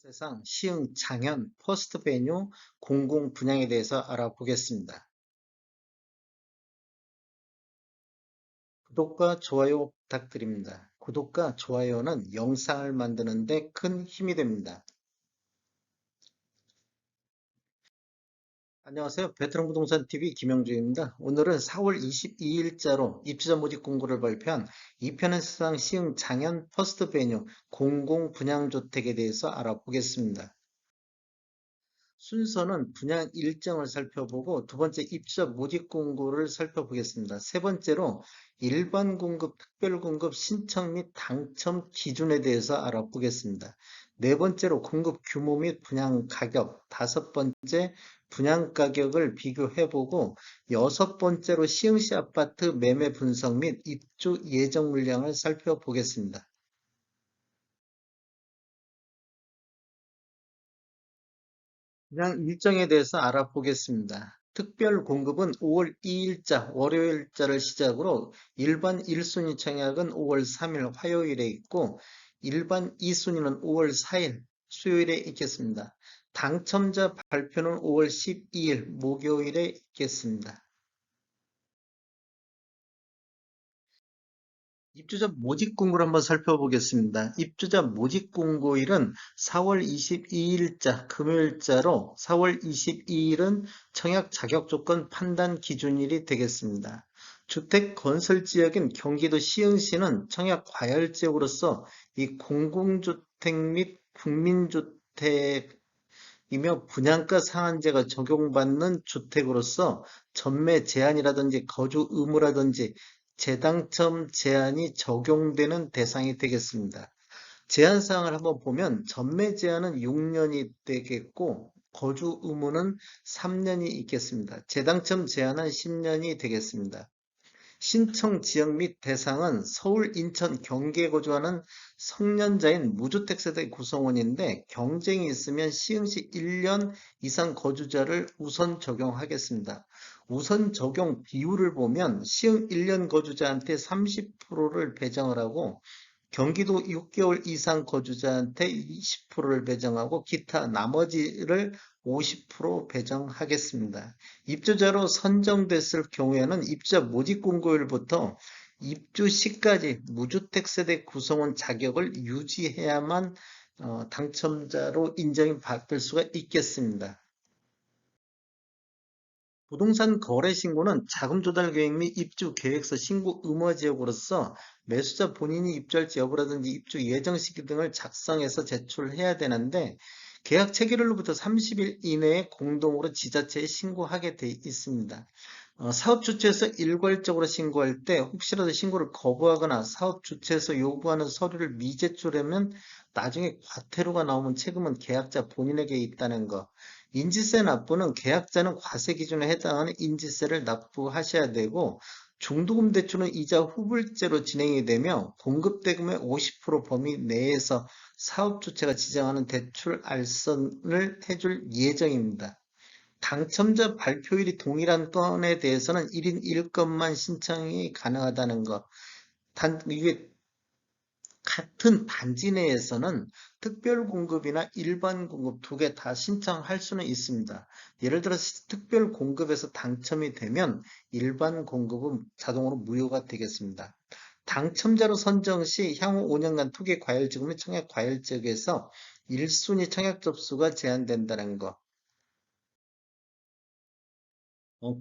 세상 시흥 장현 퍼스트 베뉴 공공 분양에 대해서 알아보겠습니다. 구독과 좋아요 부탁드립니다. 구독과 좋아요는 영상을 만드는 데 큰 힘이 됩니다. 안녕하세요. 베트남 부동산 TV 김영주입니다. 오늘은 4월 22일자로 입주자 모집 공고를 발표한 이편의 세상 시흥 장현 퍼스트 베뉴 공공 분양주택에 대해서 알아보겠습니다. 순서는 분양 일정을 살펴보고 두 번째 입주자 모집 공고를 살펴보겠습니다. 세 번째로 일반 공급, 특별 공급 신청 및 당첨 기준에 대해서 알아보겠습니다. 네 번째로 공급 규모 및 분양 가격, 다섯 번째 분양 가격을 비교해보고 여섯 번째로 시흥시 아파트 매매 분석 및 입주 예정 물량을 살펴보겠습니다. 그냥 일정에 대해서 알아보겠습니다. 특별 공급은 5월 2일자 월요일자를 시작으로 일반 1순위 청약은 5월 3일 화요일에 있고 일반 2순위는 5월 4일 수요일에 있겠습니다. 당첨자 발표는 5월 12일 목요일에 있겠습니다. 입주자 모집 공고를 한번 살펴보겠습니다. 입주자 모집 공고일은 4월 22일자 금요일자로 4월 22일은 청약 자격 조건 판단 기준일이 되겠습니다. 주택 건설 지역인 경기도 시흥시는 청약 과열 지역으로서 이 공공주택 및 국민주택 이며 분양가 상한제가 적용받는 주택으로서 전매 제한이라든지 거주 의무라든지 재당첨 제한이 적용되는 대상이 되겠습니다. 제한 사항을 한번 보면 전매 제한은 6년이 되겠고 거주 의무는 3년이 있겠습니다. 재당첨 제한은 10년이 되겠습니다. 신청 지역 및 대상은 서울, 인천, 경기에 거주하는 성년자인 무주택 세대 구성원인데 경쟁이 있으면 시흥시 1년 이상 거주자를 우선 적용하겠습니다. 우선 적용 비율을 보면 시흥 1년 거주자한테 30%를 배정을 하고 경기도 6개월 이상 거주자한테 20%를 배정하고 기타 나머지를 50% 배정하겠습니다. 입주자로 선정됐을 경우에는 입주자 모집 공고일부터 입주 시까지 무주택 세대 구성원 자격을 유지해야만 당첨자로 인정이 받을 수가 있겠습니다. 부동산 거래 신고는 자금 조달 계획 및 입주 계획서 신고 의무 지역으로서 매수자 본인이 입주할지 여부라든지 입주 예정 시기 등을 작성해서 제출해야 되는데 계약 체결일로부터 30일 이내에 공동으로 지자체에 신고하게 돼 있습니다. 사업 주체에서 일괄적으로 신고할 때 혹시라도 신고를 거부하거나 사업 주체에서 요구하는 서류를 미제출하면 나중에 과태료가 나오면 책임은 계약자 본인에게 있다는 거. 인지세 납부는 계약자는 과세 기준에 해당하는 인지세를 납부하셔야 되고 중도금 대출은 이자 후불제로 진행이 되며 공급대금의 50% 범위 내에서 사업 주체가 지정하는 대출 알선을 해줄 예정입니다. 당첨자 발표일이 동일한 건에 대해서는 1인 1건만 신청이 가능하다는 것. 이게 같은 단지 내에서는 특별 공급이나 일반 공급 두 개 다 신청할 수는 있습니다. 예를 들어서 특별 공급에서 당첨이 되면 일반 공급은 자동으로 무효가 되겠습니다. 당첨자로 선정 시 향후 5년간 투기 과열지구 및 청약 과열지역에서 1순위 청약 접수가 제한된다는 것.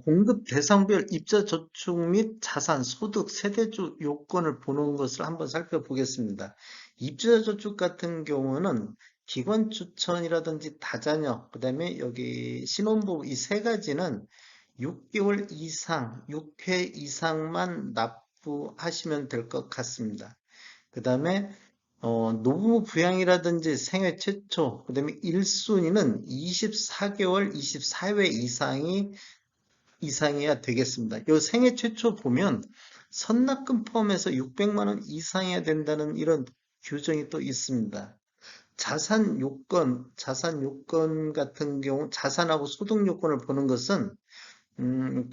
공급 대상별 입자 저축 및 자산, 소득, 세대주 요건을 보는 것을 한번 살펴보겠습니다. 입주자 저축 같은 경우는 기관 추천이라든지 다자녀, 그 다음에 여기 신혼부부 이 세 가지는 6개월 이상, 6회 이상만 납부하시면 될 것 같습니다. 그 다음에 노부모 부양이라든지 생애 최초, 그 다음에 1순위는 24개월, 24회 이상이어야 되겠습니다. 이 생애 최초 보면 선납금 포함해서 600만 원 이상이어야 된다는 이런 규정이 또 있습니다. 자산 요건 같은 경우 자산하고 소득 요건을 보는 것은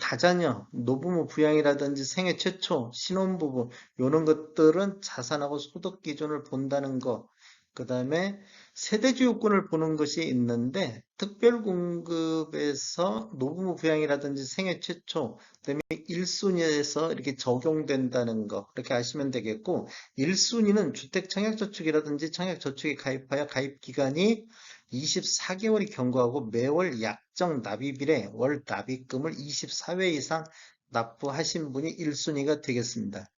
다자녀, 노부모 부양이라든지 생애 최초, 신혼부부 이런 것들은 자산하고 소득 기준을 본다는 거. 그 다음에 세대주 요건을 보는 것이 있는데 특별공급에서 노부부 부양이라든지 생애 최초, 그다음에 1순위에서 이렇게 적용된다는 거 그렇게 아시면 되겠고 1순위는 주택 청약저축이라든지 청약저축에 가입하여 가입기간이 24개월이 경과하고 매월 약정 납입일에 월 납입금을 24회 이상 납부하신 분이 1순위가 되겠습니다.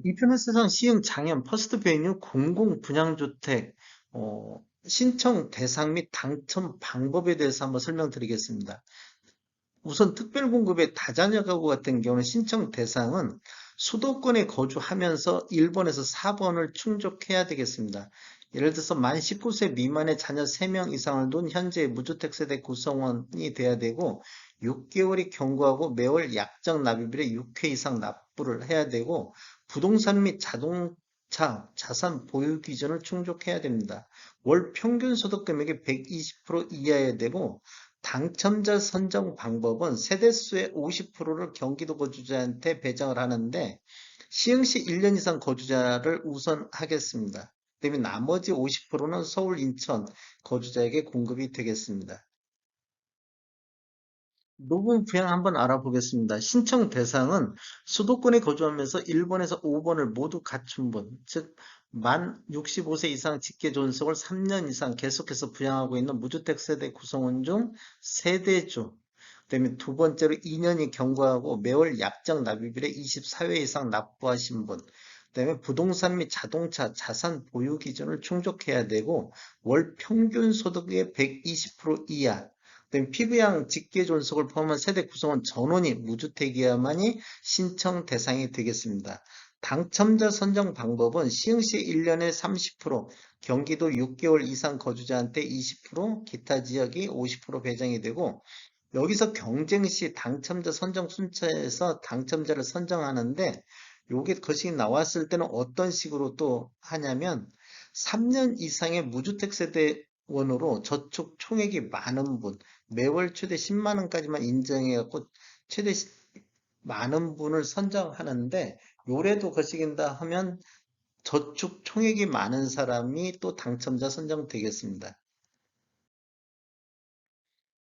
이편에서는 시흥 장현 퍼스트 베뉴 공공 분양주택 신청 대상 및 당첨 방법에 대해서 한번 설명드리겠습니다. 우선 특별공급의 다자녀 가구 같은 경우는 신청 대상은 수도권에 거주하면서 1번에서 4번을 충족해야 되겠습니다. 예를 들어서 만 19세 미만의 자녀 3명 이상을 둔 현재 무주택 세대 구성원이 돼야 되고 6개월이 경과하고 매월 약정 납입일에 6회 이상 납부를 해야 되고 부동산 및 자동차 자산 보유 기준을 충족해야 됩니다. 월 평균 소득 금액의 120% 이하여야 되고 당첨자 선정 방법은 세대수의 50%를 경기도 거주자한테 배정을 하는데 시흥시 1년 이상 거주자를 우선하겠습니다. 그다음에 나머지 50%는 서울, 인천 거주자에게 공급이 되겠습니다. 노분 부양 한번 알아보겠습니다. 신청 대상은 수도권에 거주하면서 1번에서 5번을 모두 갖춘 분, 즉, 만 65세 이상 직계 존속을 3년 이상 계속해서 부양하고 있는 무주택 세대 구성원 중 세대주, 그다음에 두 번째로 2년이 경과하고 매월 약정 납입일에 24회 이상 납부하신 분, 그다음에 부동산 및 자동차 자산 보유 기준을 충족해야 되고 월 평균 소득의 120% 이하, 그다음에 피부양 직계 존속을 포함한 세대 구성원 전원이 무주택이어야만이 신청 대상이 되겠습니다. 당첨자 선정 방법은 시흥시 1년에 30%, 경기도 6개월 이상 거주자한테 20%, 기타 지역이 50% 배정이 되고 여기서 경쟁 시 당첨자 선정 순서에서 당첨자를 선정하는데 요게 것이 나왔을 때는 어떤 식으로 또 하냐면 3년 이상의 무주택 세대원으로 저축 총액이 많은 분, 매월 최대 10만 원까지만 인정해 갖고 최대 많은 분을 선정하는데 요래도 거시긴다 하면 저축 총액이 많은 사람이 또 당첨자 선정되겠습니다.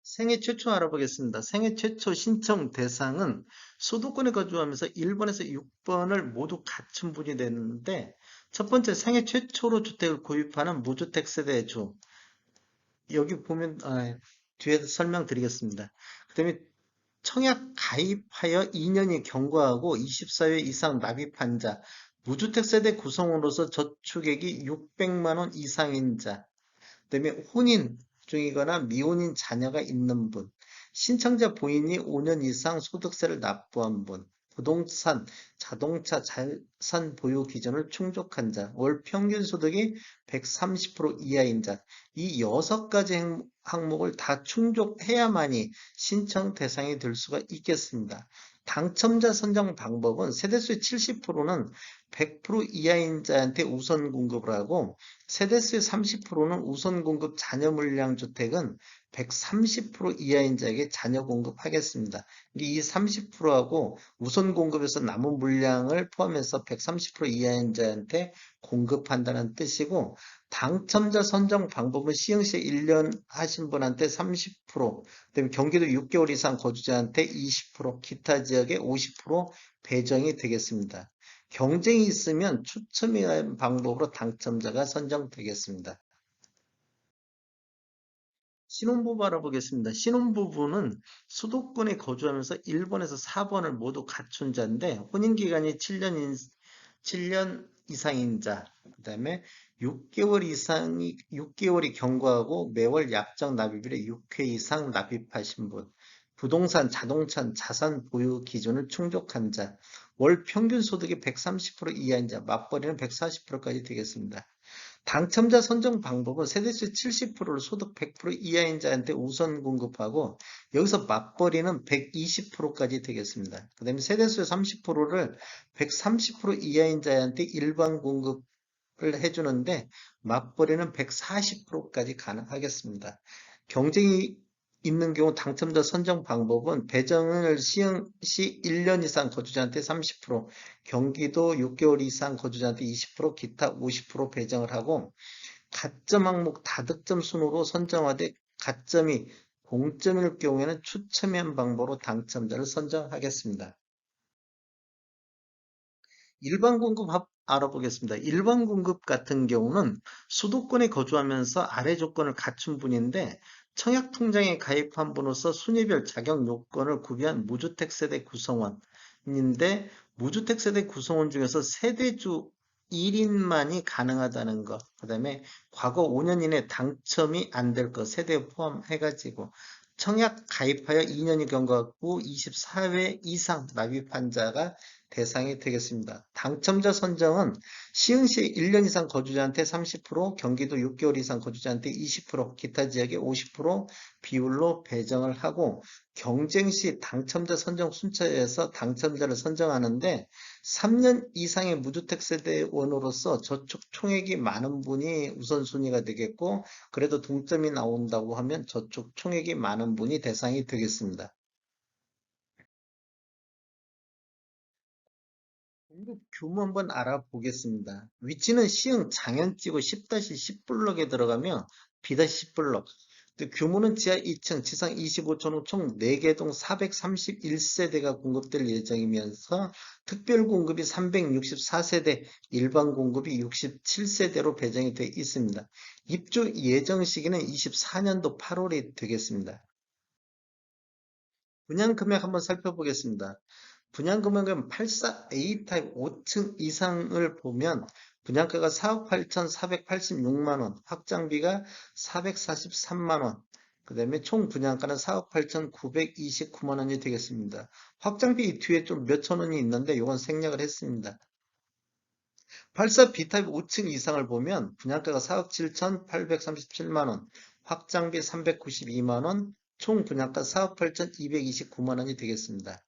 생애 최초 알아보겠습니다. 생애 최초 신청 대상은 수도권에 거주하면서 1번에서 6번을 모두 갖춘 분이 되는데 첫 번째 생애 최초로 주택을 구입하는 무주택 세대주 여기 보면 뒤에서 설명드리겠습니다. 그다음에 청약 가입하여 2년이 경과하고 24회 이상 납입한 자 무주택 세대 구성원으로서 저축액이 600만 원 이상인 자 그다음에 혼인 중이거나 미혼인 자녀가 있는 분, 신청자 본인이 5년 이상 소득세를 납부한 분, 부동산, 자동차 자산 보유 기준을 충족한 자, 월 평균 소득이 130% 이하인 자, 이 6가지 항목을 다 충족해야만이 신청 대상이 될 수가 있겠습니다. 당첨자 선정 방법은 세대수의 70%는 100% 이하인 자한테 우선 공급을 하고 세대수의 30%는 우선 공급 자녀 물량 주택은 130% 이하인 자에게 자녀 공급하겠습니다. 이 30%하고 우선 공급에서 남은 물량을 포함해서 130% 이하인 자한테 공급한다는 뜻이고 당첨자 선정 방법은 시흥시 1년 하신 분한테 30%, 그다음에 경기도 6개월 이상 거주자한테 20%, 기타 지역에 50% 배정이 되겠습니다. 경쟁이 있으면 추첨이라는 방법으로 당첨자가 선정되겠습니다. 신혼부부 알아보겠습니다. 신혼부부는 수도권에 거주하면서 1번에서 4번을 모두 갖춘 자인데 혼인기간이 7년 이상인 자, 그 다음에 6개월이 경과하고 매월 약정 납입일에 6회 이상 납입하신 분, 부동산, 자동차, 자산 보유 기준을 충족한 자, 월 평균 소득이 130% 이하인 자, 맞벌이는 140%까지 되겠습니다. 당첨자 선정 방법은 세대수 70%를 소득 100% 이하인 자한테 우선 공급하고 여기서 맞벌이는 120%까지 되겠습니다. 그 다음에 세대수 30%를 130% 이하인 자한테 일반 공급을 해주는데 맞벌이는 140%까지 가능하겠습니다. 경쟁이 있는 경우 당첨자 선정 방법은 배정을 시행 시 1년 이상 거주자한테 30%, 경기도 6개월 이상 거주자한테 20%, 기타 50% 배정을 하고 가점 항목 다득점 순으로 선정하되 가점이 공점일 경우에는 추첨형 방법으로 당첨자를 선정하겠습니다. 일반 공급 알아보겠습니다. 일반 공급 같은 경우는 수도권에 거주하면서 아래 조건을 갖춘 분인데 청약 통장에 가입한 분으로서 순위별 자격 요건을 구비한 무주택 세대 구성원인데 무주택 세대 구성원 중에서 세대주 1인만이 가능하다는 것, 그다음에 과거 5년 이내 당첨이 안 될 것, 세대 포함해가지고 청약 가입하여 2년이 경과하고 24회 이상 납입한 자가 대상이 되겠습니다. 당첨자 선정은 시흥시 1년 이상 거주자한테 30%, 경기도 6개월 이상 거주자한테 20%, 기타 지역에 50% 비율로 배정을 하고 경쟁 시 당첨자 선정 순서에서 당첨자를 선정하는데 3년 이상의 무주택 세대원으로서 저축 총액이 많은 분이 우선순위가 되겠고 그래도 동점이 나온다고 하면 저축 총액이 많은 분이 대상이 되겠습니다. 공급 규모 한번 알아보겠습니다. 위치는 시흥 장현지구 10-10블럭에 들어가며 B-10블럭. 규모는 지하 2층, 지상 25층 총 4개 동 431세대가 공급될 예정이면서 특별 공급이 364세대, 일반 공급이 67세대로 배정이 되어 있습니다. 입주 예정 시기는 24년도 8월이 되겠습니다. 분양 금액 한번 살펴보겠습니다. 분양금액은 84A 타입 5층 이상을 보면 분양가가 4억 8,486만 원, 확장비가 443만 원, 그 다음에 총 분양가는 4억 8,929만 원이 되겠습니다. 확장비 뒤에 좀 몇천 원이 있는데 이건 생략을 했습니다. 84B 타입 5층 이상을 보면 분양가가 4억 7,837만 원, 확장비 392만 원, 총 분양가 4억 8,229만 원이 되겠습니다.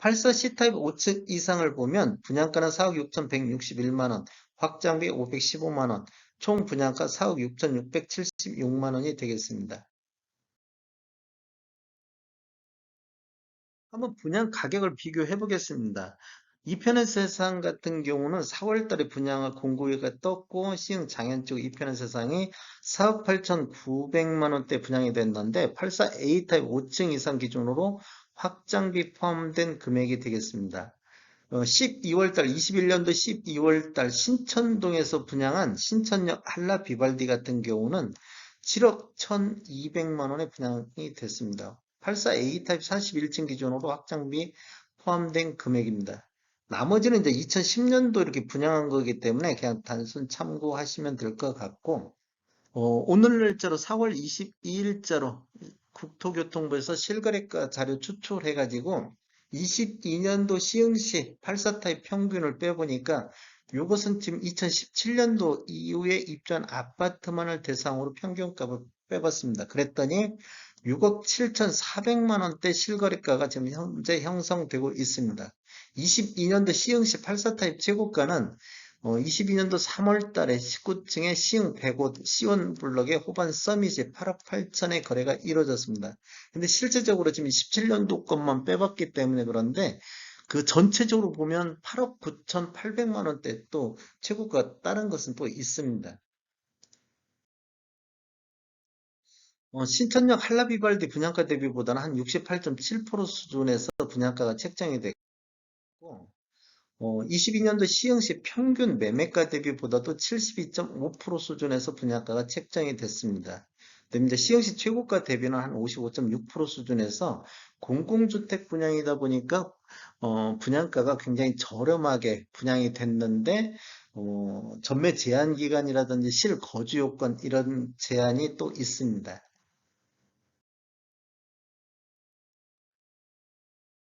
84 C타입 5층 이상을 보면 분양가는 4억 6,161만 원, 확장비 515만 원, 총 분양가 4억 6,676만 원이 되겠습니다. 한번 분양 가격을 비교해 보겠습니다. 이편의 세상 같은 경우는 4월 달에 분양을 공고가 떴고 시흥 장현 쪽 이편의 세상이 4억 8,900만 원대 분양이 됐는데 84A 타입 5층 이상 기준으로 확장비 포함된 금액이 되겠습니다. 12월 달, 21년도 12월 달 신천동에서 분양한 신천역 한라 비발디 같은 경우는 7억 1,200만 원에 분양이 됐습니다. 84A 타입 41층 기준으로 확장비 포함된 금액입니다. 나머지는 이제 2010년도 이렇게 분양한 거기 때문에 그냥 단순 참고하시면 될 것 같고, 오늘 날짜로 4월 22일자로 국토교통부에서 실거래가 자료 추출해가지고 22년도 시흥시 84타입 평균을 빼보니까 이것은 지금 2017년도 이후에 입주한 아파트만을 대상으로 평균값을 빼봤습니다. 그랬더니 6억 7,400만 원대 실거래가가 지금 현재 형성되고 있습니다. 22년도 시흥시 84타입 최고가는 22년도 3월 달에 19층의 시흥 105 시원 블럭의 호반 서밋이 8억 8천의 거래가 이루어졌습니다. 근데 실제적으로 지금 17년도 것만 빼봤기 때문에 그런데 그 전체적으로 보면 8억 9,800만 원대 또 최고가 다른 것은 또 있습니다. 신천역 한라비발디 분양가 대비보다는 한 68.7% 수준에서 분양가가 책정이 됐고 22년도 시흥시 평균 매매가 대비보다도 72.5% 수준에서 분양가가 책정이 됐습니다. 그다음에 이제 시흥시 최고가 대비는 한 55.6% 수준에서 공공주택 분양이다 보니까 분양가가 굉장히 저렴하게 분양이 됐는데 전매 제한 기간이라든지 실거주 요건 이런 제한이 또 있습니다.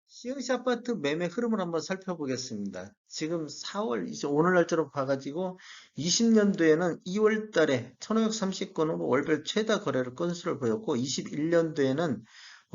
시흥시 아파트 매매 흐름을 한번 살펴보겠습니다. 지금 4월, 이제 오늘 날짜로 봐가지고 20년도에는 2월 달에 1,530건으로 월별 최다 거래를 건수를 보였고 21년도에는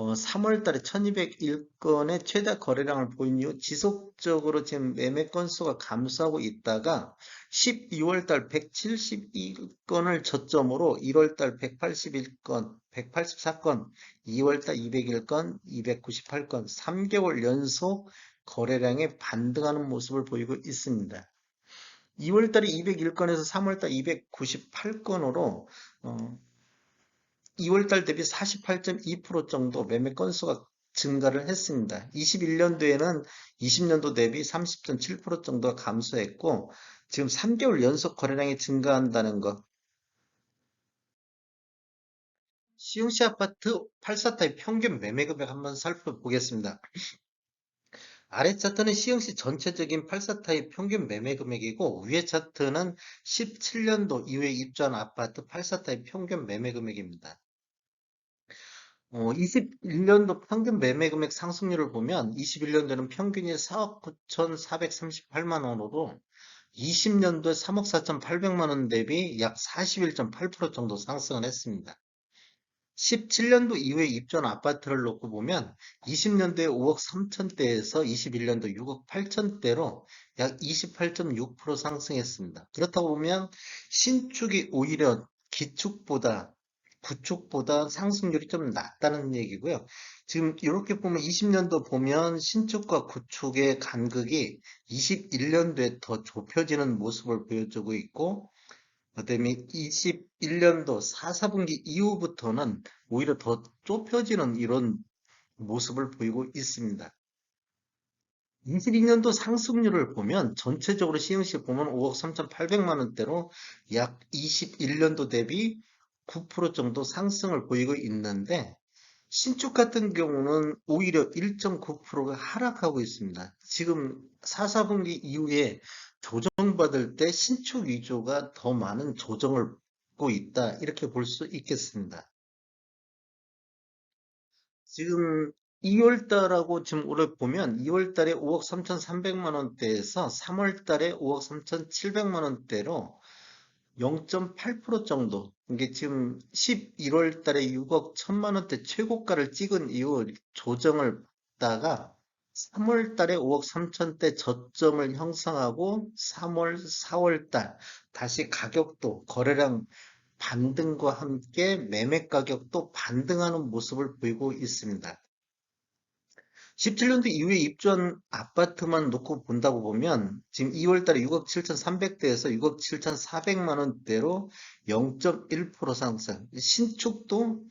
3월 달에 1201건의 최다 거래량을 보인 이후 지속적으로 지금 매매 건수가 감소하고 있다가 12월 달 172건을 저점으로 1월 달 181건, 184건, 2월 달 201건, 298건, 3개월 연속 거래량에 반등하는 모습을 보이고 있습니다. 2월 달에 201건에서 3월 달 298건으로 2월 달 대비 48.2% 정도 매매 건수가 증가를 했습니다. 21년도에는 20년도 대비 30.7% 정도가 감소했고, 지금 3개월 연속 거래량이 증가한다는 것. 시흥시 아파트 84타입 평균 매매 금액 한번 살펴보겠습니다. 아래 차트는 시흥시 전체적인 84타입 평균 매매 금액이고, 위에 차트는 17년도 이후에 입주한 아파트 84타입 평균 매매 금액입니다. 21년도 평균 매매 금액 상승률을 보면 21년도는 평균이 4억 9,438만 원으로 20년도에 3억 4,800만 원 대비 약 41.8% 정도 상승을 했습니다. 17년도 이후에 입주한 아파트를 놓고 보면 20년도에 5억 3천대에서 21년도 6억 8천대로 약 28.6% 상승했습니다. 그렇다고 보면 신축이 오히려 기축보다 구축보다 상승률이 좀 낮다는 얘기고요. 지금 이렇게 보면 20년도 보면 신축과 구축의 간극이 21년도에 더 좁혀지는 모습을 보여주고 있고, 그다음에 21년도 4, 4분기 이후부터는 오히려 더 좁혀지는 이런 모습을 보이고 있습니다. 22년도 상승률을 보면 전체적으로 시흥시 보면 5억 3,800만 원대로 약 21년도 대비 9% 정도 상승을 보이고 있는데, 신축 같은 경우는 오히려 1.9%가 하락하고 있습니다. 지금 4, 4분기 이후에 조정받을 때 신축 위주가 더 많은 조정을 받고 있다. 이렇게 볼 수 있겠습니다. 지금 2월 달하고 지금 올해 보면 2월 달에 5억 3,300만 원대에서 3월 달에 5억 3,700만 원대로 0.8% 정도. 이게 지금 11월 달에 6억 1천만 원대 최고가를 찍은 이후 조정을 받다가 3월 달에 5억 3천대 저점을 형성하고 3월, 4월 달 다시 가격도 거래량 반등과 함께 매매 가격도 반등하는 모습을 보이고 있습니다. 17년도 이후에 입주한 아파트만 놓고 본다고 보면 지금 2월 달에 6억 7,300대에서 6억 7,400만 원대로 0.1% 상승. 신축도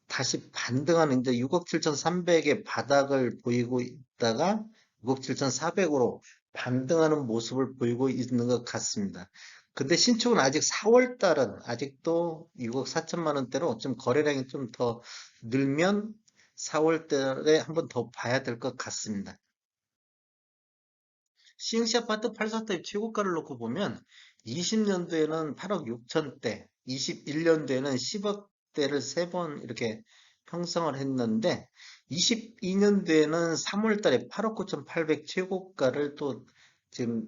다시 반등하는 이제 6억 7,300의 바닥을 보이고 있다가 6억 7,400으로 반등하는 모습을 보이고 있는 것 같습니다. 근데 신축은 아직 4월 달은 아직도 6억 4천만 원대로 좀 거래량이 좀 더 늘면 4월 달에 한번 더 봐야 될 것 같습니다. 시흥시 아파트 84타입 최고가를 놓고 보면 20년도에는 8억 6천대, 21년도에는 10억대를 세 번 이렇게 형성을 했는데 22년도에는 3월 달에 8억 9,800 최고가를 또 지금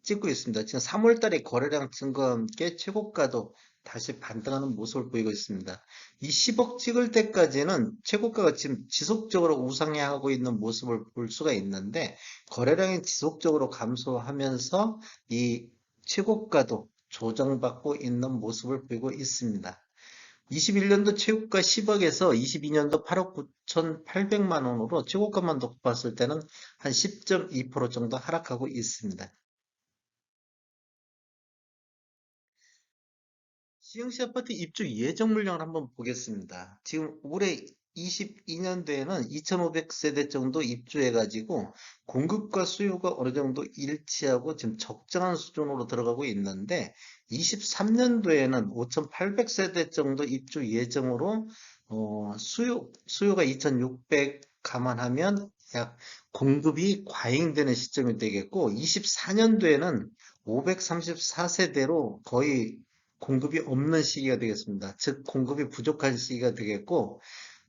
찍고 있습니다. 지금 3월 달에 거래량 증가와 함께 최고가도 다시 반등하는 모습을 보이고 있습니다. 이 10억 찍을 때까지는 최고가가 지금 지속적으로 우상향하고 있는 모습을 볼 수가 있는데 거래량이 지속적으로 감소하면서 이 최고가도 조정받고 있는 모습을 보이고 있습니다. 21년도 최고가 10억에서 22년도 8억 9,800만 원으로 최고가만 놓고 봤을 때는 한 10.2% 정도 하락하고 있습니다. 시흥시 아파트 입주 예정 물량을 한번 보겠습니다. 지금 올해 22년도에는 2,500세대 정도 입주해가지고 공급과 수요가 어느 정도 일치하고 지금 적정한 수준으로 들어가고 있는데 23년도에는 5,800세대 정도 입주 예정으로 수요가 2,600 감안하면 약 공급이 과잉되는 시점이 되겠고 24년도에는 534세대로 거의 공급이 없는 시기가 되겠습니다. 즉, 공급이 부족한 시기가 되겠고,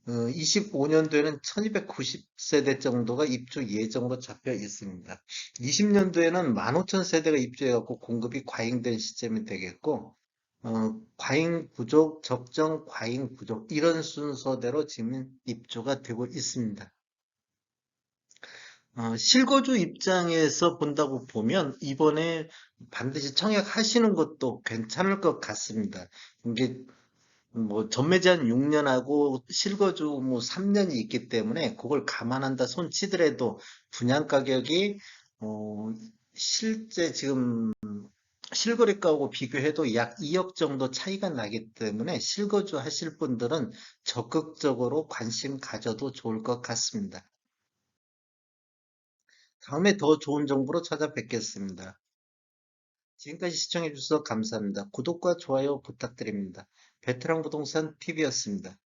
25년도에는 1290세대 정도가 입주 예정으로 잡혀 있습니다. 20년도에는 15,000세대가 입주해갖고 공급이 과잉된 시점이 되겠고, 과잉 부족, 적정, 과잉 부족 이런 순서대로 지금 입주가 되고 있습니다. 실거주 입장에서 본다고 보면 이번에 반드시 청약하시는 것도 괜찮을 것 같습니다. 이게 뭐 전매제한 6년하고 실거주 뭐 3년이 있기 때문에 그걸 감안한다 손 치더라도 분양 가격이 어, 실제 지금 실거래가하고 비교해도 약 2억 정도 차이가 나기 때문에 실거주 하실 분들은 적극적으로 관심 가져도 좋을 것 같습니다. 다음에 더 좋은 정보로 찾아뵙겠습니다. 지금까지 시청해 주셔서 감사합니다. 구독과 좋아요 부탁드립니다. 베테랑 부동산 TV였습니다.